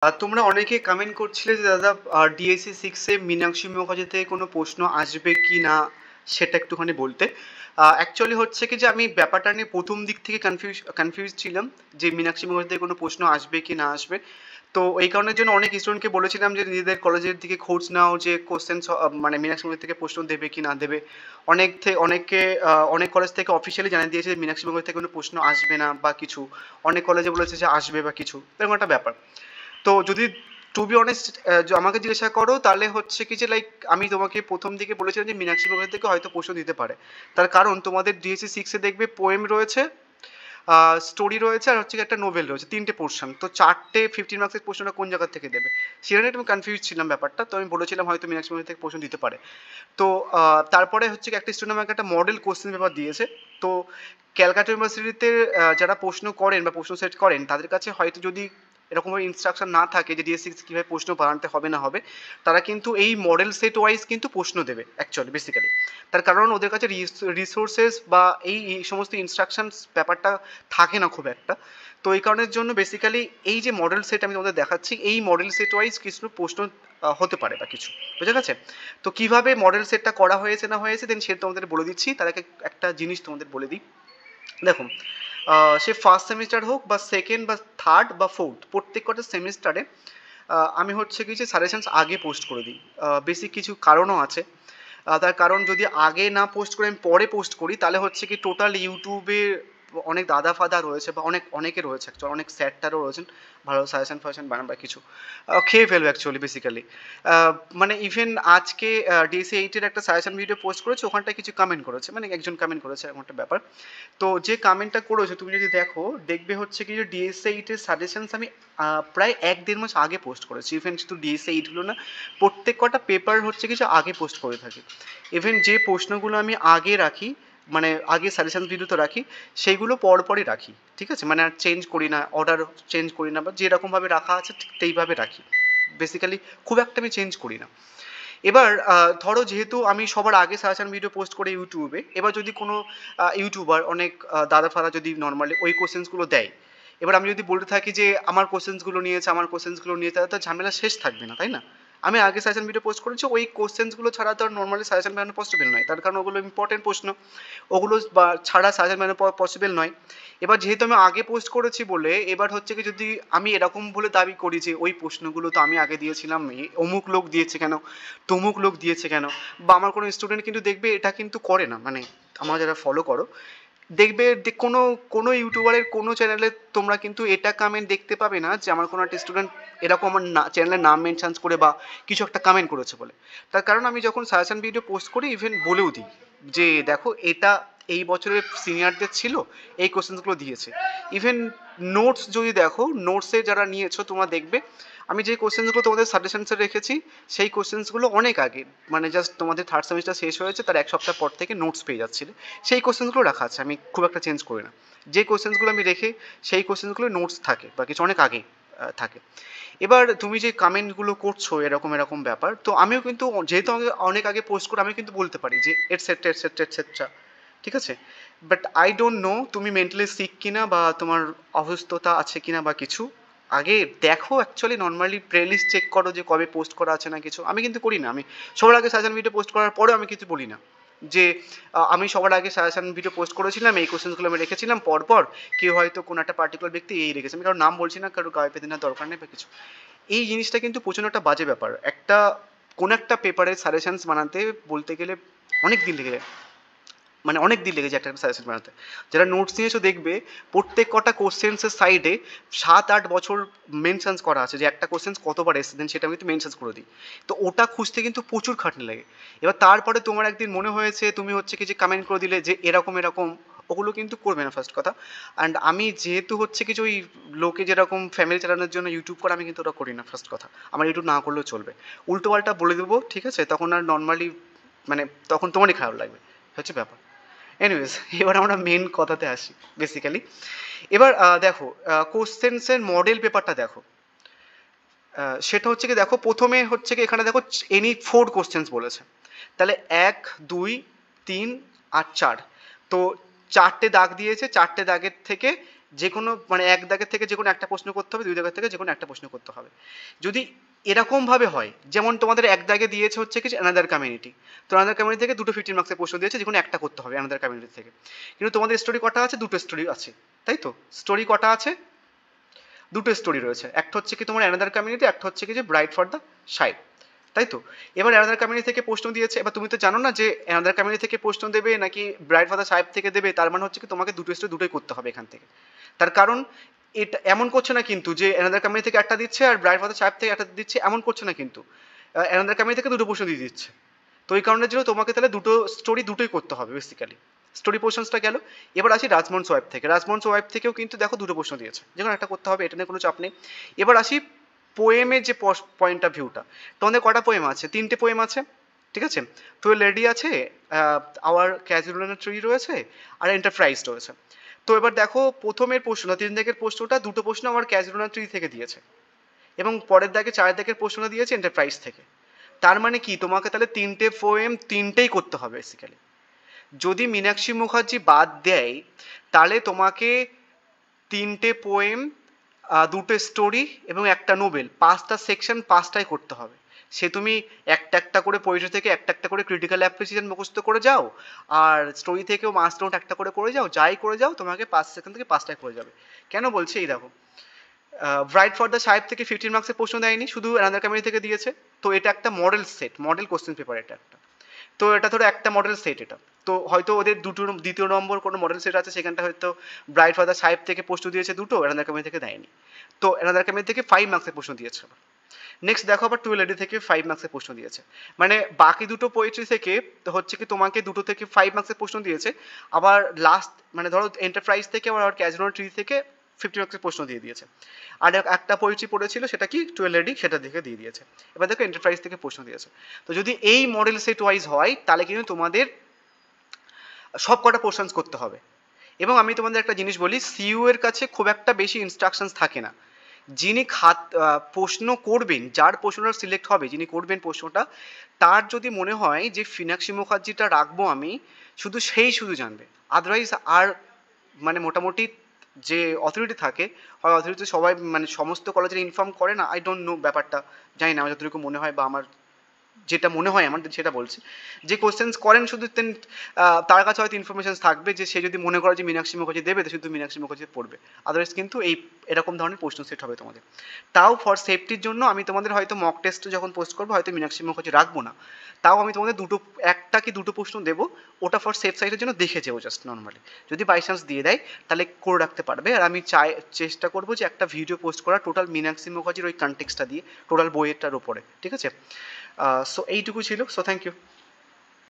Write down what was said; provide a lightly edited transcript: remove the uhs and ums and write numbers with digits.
তোমরা অনেকে কমেন্ট করছিলে যে দাদা ডিএসসি 6 এ মীনাক্ষী মুখার্জি থেকে কোনো প্রশ্ন আসবে কি না সেটা একটুখানি বলতে। অ্যাকচুয়ালি হচ্ছে কি যে আমি ব্যাপারটা নিয়ে প্রথম দিক থেকে কনফিউজ ছিলাম যে মীনাক্ষী মুখার্জি থেকে কোনো প্রশ্ন আসবে কি না আসবে। তো এই কারণের জন্য অনেক স্টুডেন্টকে বলেছিলাম যে নিজেদের কলেজের দিকে খোঁজ নাও যে কোশ্চেন মানে মীনাক্ষী মুখার্জি থেকে প্রশ্ন দেবে কি না দেবে। অনেককে অনেক কলেজ থেকে অফিসিয়ালি জানিয়ে দিয়েছে যে মীনাক্ষী মুখার্জি থেকে কোনো প্রশ্ন আসবে না বা কিছু। অনেক কলেজে বলেছে যে আসবে বা কিছু, এরকম একটা ব্যাপার। তো যদি টু বি অনেস্ট আমাকে জিজ্ঞাসা করো তাহলে হচ্ছে কি যে লাইক আমি তোমাকে প্রথম দিকে বলেছিলাম যে মীনাক্ষী মুখার্জি থেকে হয়তো প্রশ্ন দিতে পারে। তার কারণ তোমাদের ডিএসসি 6 এ দেখবে পোয়েম রয়েছে, স্টোরি রয়েছে, আর হচ্ছে একটা নোভেল রয়েছে, তিনটে পোর্শন। তো চারটে 15 মার্কসের প্রশ্নটা কোন জায়গা থেকে দেবে সেটা নিয়ে আমি কনফিউজ ছিলাম ব্যাপারটা। তো আমি বলেছিলাম হয়তো মীনাক্ষী মুখার্জি থেকে প্রশ্ন দিতে পারে। তো তারপরে হচ্ছে কি একটা স্টুডেন্ট আমাকে একটা মডেল কোশ্চেন পেপার দিয়েছে। তো ক্যালকাটা ইউনিভার্সিটিতে যারা প্রশ্ন করেন বা প্রশ্ন সেট করেন তাদের কাছে হয়তো যদি এরকমভাবে ইনস্ট্রাকশন না থাকে যে ডিএস সিক্স কীভাবে প্রশ্ন বানাতে হবে না হবে, তারা কিন্তু এই মডেল সেট ওয়াইজ কিন্তু প্রশ্ন দেবে অ্যাকচুয়ালি বেসিক্যালি। তার কারণ ওদের কাছে রিসোর্সেস বা এই সমস্ত ইনস্ট্রাকশনস ব্যাপারটা থাকে না খুব একটা। তো এই কারণের জন্য বেসিক্যালি এই যে মডেল সেট আমি তোমাদের দেখাচ্ছি এই মডেল সেট ওয়াইজ কিছু প্রশ্ন হতে পারে বা কিছু, বুঝে গেছে? তো কিভাবে মডেল সেটটা করা হয়েছে না হয়েছে দেন সেটা তোমাদের বলে দিচ্ছি। তার আগে একটা জিনিস তোমাদের বলে দিই। দেখো, সে ফার্স্ট সেমিস্টার হোক বা সেকেন্ড বা থার্ড বা ফোর্থ, প্রত্যেক কটা সেমিস্টারে আমি হচ্ছে কি যে সাজেশনস আগে পোস্ট করে দিই। বেসিক কিছু কারণও আছে। তার কারণ যদি আগে না পোস্ট করে আমি পরে পোস্ট করি তাহলে হচ্ছে কি টোটাল ইউটিউবে অনেক দাদা ফাদা রয়েছে বা অনেকে রয়েছে অ্যাকচুয়ালি, অনেক স্যারটারও রয়েছেন ভালো সাজেশন ফাজেশন বানান বা কিছু, খেয়ে ফেলবে অ্যাকচুয়ালি বেসিক্যালি। মানে ইভেন আজকে ডিএসসি 8-এর একটা সাজেশন ভিডিও পোস্ট করেছে, ওখানটায় কিছু কমেন্ট করেছে, মানে একজন কমেন্ট করেছে, এমন একটা ব্যাপার। তো যে কমেন্টটা করেছে তুমি যদি দেখো দেখবে হচ্ছে কি যে ডিএসসি 8-এর সাজেশনস আমি প্রায় 1-1.5 মাস আগে পোস্ট করেছি। ইভেন শুধু ডিএসসি 8 হলো না, প্রত্যেক কটা পেপার হচ্ছে কিছু আগে পোস্ট করে থাকি। ইভেন যে প্রশ্নগুলো আমি আগে রাখি, মানে আগে সাজেশন ভিডিওতে রাখি, সেইগুলো পরপরই রাখি, ঠিক আছে? মানে আর চেঞ্জ করি না, অর্ডার চেঞ্জ করি না, বা যেরকমভাবে রাখা আছে ঠিক সেইভাবে রাখি। বেসিক্যালি খুব একটা আমি চেঞ্জ করি না। এবার ধরো যেহেতু আমি সবার আগে সাজেশন ভিডিও পোস্ট করি ইউটিউবে, এবার যদি কোনো ইউটিউবার অনেক দাদা ফাদা যদি নর্মালি ওই কোশ্চেন্সগুলো দেয়, এবার আমি যদি বলতে থাকি যে আমার কোশ্চেন্সগুলো নিয়েছে আমার কোশ্চেন্সগুলো নিয়েছে, তাহলে তো ঝামেলা শেষ থাকবে না, তাই না? আমি আগে সাজেশন ভিডিও পোস্ট করেছি, ওই কোশ্চেন্সগুলো ছাড়া তো আর নর্মালি সাজেশন বানানো পসিবল নয়, তার কারণ ওগুলো ইম্পর্টেন্ট প্রশ্ন, ওগুলো বা ছাড়া সাজেশন বানানো পসিবল নয়। এবার যেহেতু আমি আগে পোস্ট করেছি বলে এবার হচ্ছে কি যদি আমি এরকম বলে দাবি করি যে ওই প্রশ্নগুলো তো আমি আগে দিয়েছিলাম, অমুক লোক দিয়েছে কেন, তমুক লোক দিয়েছে কেন, বা আমার কোনো স্টুডেন্ট কিন্তু দেখবে এটা কিন্তু করে না, মানে আমার যারা ফলো করো দেখবে কোনো কোনো ইউটিউবারের কোনো চ্যানেলে তোমরা কিন্তু এটা কমেন্ট দেখতে পাবে না যে আমার কোনো একটা স্টুডেন্ট এরকম আমার চ্যানেলের নাম মেনশন করে বা কিছু একটা কমেন্ট করেছে বলে। তার কারণ আমি যখন সাজেশন ভিডিও পোস্ট করি ইভেন বলেও দিই যে দেখো এটা এই বছরের সিনিয়রদের ছিল, এই কোশ্চেন্সগুলো দিয়েছে। ইভেন নোটস যদি দেখো, নোটসে যারা নিয়েছো তোমরা দেখবে আমি যে কোশ্চেন্সগুলো তোমাদের সাজেশনসে রেখেছি সেই কোশ্চেন্সগুলো অনেক আগে, মানে জাস্ট তোমাদের থার্ড সেমিস্টার শেষ হয়েছে তার এক সপ্তাহ পর থেকে নোটস পেয়ে যাচ্ছিলে, সেই কোশ্চেন্সগুলো রাখা আছে, আমি খুব একটা চেঞ্জ করি না। যে কোশ্চেন্সগুলো আমি রেখে সেই কোশ্চেন্সগুলো নোটস থাকে বা কিছু অনেক আগে থাকে। এবার তুমি যে কমেন্টগুলো করছো এরকম এরকম ব্যাপার, তো আমিও কিন্তু যেহেতু আমি অনেক আগে পোস্ট করে আমি কিন্তু বলতে পারি যে এটসেট্রা এটসেট্রা এটসেট্রা, ঠিক আছে? বাট আই ডোন্ট নো তুমি মেন্টালি সিক কিনা বা তোমার অসুস্থতা আছে কিনা বা কিছু। আগে দেখো অ্যাকচুয়ালি নর্মালি প্লেলিস্ট চেক করো যে কবে পোস্ট করা আছে না কিছু, আমি কিন্তু করি না। আমি সবার আগে সাজেশন ভিডিও পোস্ট করার পরেও আমি কিছু বলি না যে আমি সবার আগে সাজেশন ভিডিও পোস্ট করেছিলাম, এই কোশ্চেনগুলো আমি রেখেছিলাম, পরপর কেউ হয়তো কোনো একটা পার্টিকুলার ব্যক্তি এই রেখেছে, আমি কারোর নাম বলছি না, কারোর গায়ে পেতে নেওয়ার দরকার নেই বা কিছু। এই জিনিসটা কিন্তু প্রচণ্ড একটা বাজে ব্যাপার। একটা কোনো একটা পেপারের সাজেশনস বানাতে বলতে গেলে অনেক দিন লেগে যায়, মানে অনেক দিন লেগেছে একটা সাজেশন বানাতে। যারা নোটস নিয়েছো দেখবে প্রত্যেক কটা কোশ্চেন্সের সাইডে 7-8 বছর মেনশনস করা আছে যে একটা কোশ্চেন্স কতবার এসছে, দেন সেটা আমি কিন্তু মেনশনস করে দিই। তো ওটা খুঁজতে কিন্তু প্রচুর খাটনি লাগে। এবার তারপরে তোমার একদিন মনে হয়েছে তুমি হচ্ছে কি যে কমেন্ট করে দিলে যে এরকম এরকম, ওগুলো কিন্তু করবে না ফার্স্ট কথা। অ্যান্ড আমি যেহেতু হচ্ছে কিছু ওই লোকে যেরকম ফ্যামিলি চালানোর জন্য ইউটিউব করে, আমি কিন্তু ওটা করি না ফার্স্ট কথা। আমার ইউটিউব না করলেও চলবে, উল্টো পাল্টা বলে দেবো, ঠিক আছে? তখন আর নর্মালি মানে তখন তোমারই খারাপ লাগবে, হচ্ছে ব্যাপার। এনিওয়েজ, এবার আমরা মেন কথাতে আসি বেসিক্যালি। এবার দেখো কোশ্চেন্সের মডেল পেপারটা দেখো। সেটা হচ্ছে কি দেখো প্রথমে হচ্ছে কি এখানে দেখো এনি 4 কোশ্চেন্স বলেছে, তাহলে 1, 2, 3 আর 4। তো 4টে দাগ দিয়েছে, 4টে দাগের থেকে যে কোনো মানে এক দাগের থেকে যে কোনো একটা প্রশ্ন করতে হবে, দুই দাগের থেকে যে কোনো একটা প্রশ্ন করতে হবে। যদি এরকমভাবে হয়, যেমন তোমাদের এক দাগে দিয়েছে হচ্ছে কি অ্যানাদার কমিউনিটি, তো অ্যানাদার কমিউনিটি থেকে দুটো 15 মার্কসের প্রশ্ন দিয়েছে, যে কোনো একটা করতে হবে অ্যানাদার কমিউনিটি থেকে। কিন্তু তোমাদের স্টোরি কটা আছে? দুটো স্টোরি আছে, তাই তো? স্টোরি কটা আছে? দুটো স্টোরি রয়েছে, একটা হচ্ছে কি তোমার অ্যানাদার কমিউনিটি, একটা হচ্ছে কি যে ব্রাইড ফর দ্য সাইড, তাই তো? এবার অ্যানাদার কমিউনিটি থেকে প্রশ্ন দিয়েছে, এবার তুমি তো জানো না যে অ্যানাদার কমিউনিটি থেকে প্রশ্ন দেবে নাকি ব্রাইড ফর দ্য সাইড থেকে দেবে, তার মানে হচ্ছে কি তোমাকে দুটো স্টোরি দুটোই করতে হবে এখান থেকে। তার কারণ এটা এমন করছে না কিন্তু যে অ্যানাদার কমিউনিটি থেকে একটা দিচ্ছে আর ব্রাইড ফর দ্য সাইড থেকে একটা দিচ্ছে, এমন করছে না কিন্তু। অ্যানাদার কমিউনিটি থেকে দুটো প্রশ্ন দিয়ে দিচ্ছে। তো এই কারণের জন্য তোমাকে তাহলে দুটো স্টোরি দুটোই করতে হবে বেসিক্যালি। স্টোরি পোর্শনসটা গেল। এবার আসি রাজমোহন ওয়াইফ থেকে। রাজমোহন ওয়াইফ থেকেও কিন্তু দেখো দুটো প্রশ্ন দিয়েছে, যে কোনো একটা করতে হবে, এটা নিয়ে কোনো চাপ নেই। এবার আসি পোয়েমের যে পয়েন্ট অফ ভিউটা। তোমাদের কটা পোয়েম আছে? তিনটে পোয়েম আছে, ঠিক আছে? টুয়েল লেডি আছে, আওয়ার ক্যাজুয়াল ট্রি রয়েছে, আর এন্টারপ্রাইজ রয়েছে। তো এবার দেখো প্রথমের প্রশ্ন, তিন দিকের প্রশ্নটা, দুটো প্রশ্ন আমার ক্যাজুয়াল ট্রি থেকে দিয়েছে, এবং পরের দাগে চার দিকের প্রশ্নটা দিয়েছে এন্টারপ্রাইজ থেকে। তার মানে কি তোমাকে তাহলে তিনটে পোয়েম তিনটেই করতে হবে বেসিক্যালি। যদি মীনাক্ষী মুখার্জি বাদ দেয় তাহলে তোমাকে তিনটে পোয়েম, দুটো স্টোরি এবং একটা নোবেল, পাঁচটা সেকশন পাঁচটাই করতে হবে। সে তুমি একটা একটা করে পোয়েট্রি থেকে একটা একটা করে ক্রিটিক্যাল অ্যাপ্রিসিয়েশন মুখস্থ করে যাও, আর স্টোরি থেকেও মাস্ট নোট একটা করে যাও, যাই করে যাও তোমাকে পাঁচ সেকশন থেকে পাঁচটায় করে যাবে। কেন বলছি এই দেখো, ব্রাইট ফর দ্য সাহেব থেকে 15 মার্কসের প্রশ্ন দেয়নি, শুধু অ্যানাদার কমিউনিটি থেকে দিয়েছে। তো এটা একটা model set, model question paper এটা একটা। তো এটা ধরো একটা মডেল সেট এটা। তো হয়তো ওদের দুটো দ্বিতীয় নম্বর কোনো মডেল সেট আছে, সেখানটা হয়তো ব্রাইট ফর দ্য সাহেব থেকে প্রশ্ন দিয়েছে দুটো, অ্যানাদার কমিউনিটি থেকে দেয়নি। তো অ্যানাদার কমিউনিটি থেকে 5 মার্কসের প্রশ্ন দিয়েছে। নেক্সট দেখো আবার টুয়েল লেডি থেকে 5 মার্কসের প্রশ্ন দিয়েছে। মানে বাকি দুটো পোয়েট্রি থেকে হচ্ছে কি তোমাকে দুটো থেকে 5 মার্কসের প্রশ্ন দিয়েছে। আবার লাস্ট মানে ধরো এন্টারপ্রাইজ থেকে আবার ক্যাজুয়াল ট্রি থেকে 50 মার্কসের প্রশ্ন দিয়ে দিয়েছে। আর একটা পোয়েট্রি পড়েছিল সেটা কি টুয়েল লেডি, সেটা দেখে দিয়ে দিয়েছে। এবার দেখো এন্টারপ্রাইজ থেকে প্রশ্ন দিয়েছে। তো যদি এই মডেল সেট ওয়াইজ হয় তাহলে কিন্তু তোমাদের সব কটা পোর্শনস করতে হবে। এবং আমি তোমাদের একটা জিনিস বলি, সিইউ এর কাছে খুব একটা বেশি ইনস্ট্রাকশনস থাকে না। যিনি প্রশ্ন করবেন, যার প্রশ্নটা সিলেক্ট হবে, যিনি করবেন প্রশ্নটা, তার যদি মনে হয় যে মীনাক্ষী মুখার্জিটা রাখবো আমি, শুধু সেই শুধু জানবে। আদারওয়াইজ আর মানে মোটামুটি যে অথরিটি থাকে, হয় অথরিটি সবাই মানে সমস্ত কলেজের ইনফর্ম করে না, আই ডোন্ট নো ব্যাপারটা, জানি না, আমার যতটুকু মনে হয় বা আমার যেটা মনে হয় আমার সেটা বলছি, যে কোশ্চেন্স করেন শুধু তার কাছে হয়তো ইনফরমেশন থাকবে যে সে যদি মনে করে যে মীনাক্ষী মুখার্জি দেবে তো শুধু মীনাক্ষী মুখার্জি পড়বে। আদারওয়াইজ কিন্তু এই এরকম ধরনের প্রশ্ন সেট হবে তোমাদের। তাও ফর সেফটির জন্য আমি তোমাদের হয়তো মক টেস্ট যখন পোস্ট করবো হয়তো মীনাক্ষী মুখার্জি রাখবো না, তাও আমি তোমাদের একটা কি দুটো প্রশ্ন দেবো, ওটা ফর সেফ সাইডের জন্য দেখে যেও জাস্ট নর্মালি। যদি বাই চান্স দিয়ে দেয় তাহলে করে রাখতে পারবে। আর আমি চেষ্টা করবো যে একটা ভিডিও পোস্ট করা টোটাল মীনাক্ষী মুখার্জির ওই কনটেক্সটটা দিয়ে, টোটাল বইয়েরটার উপরে, ঠিক আছে? সো এইটুকু ছিল। So thank you.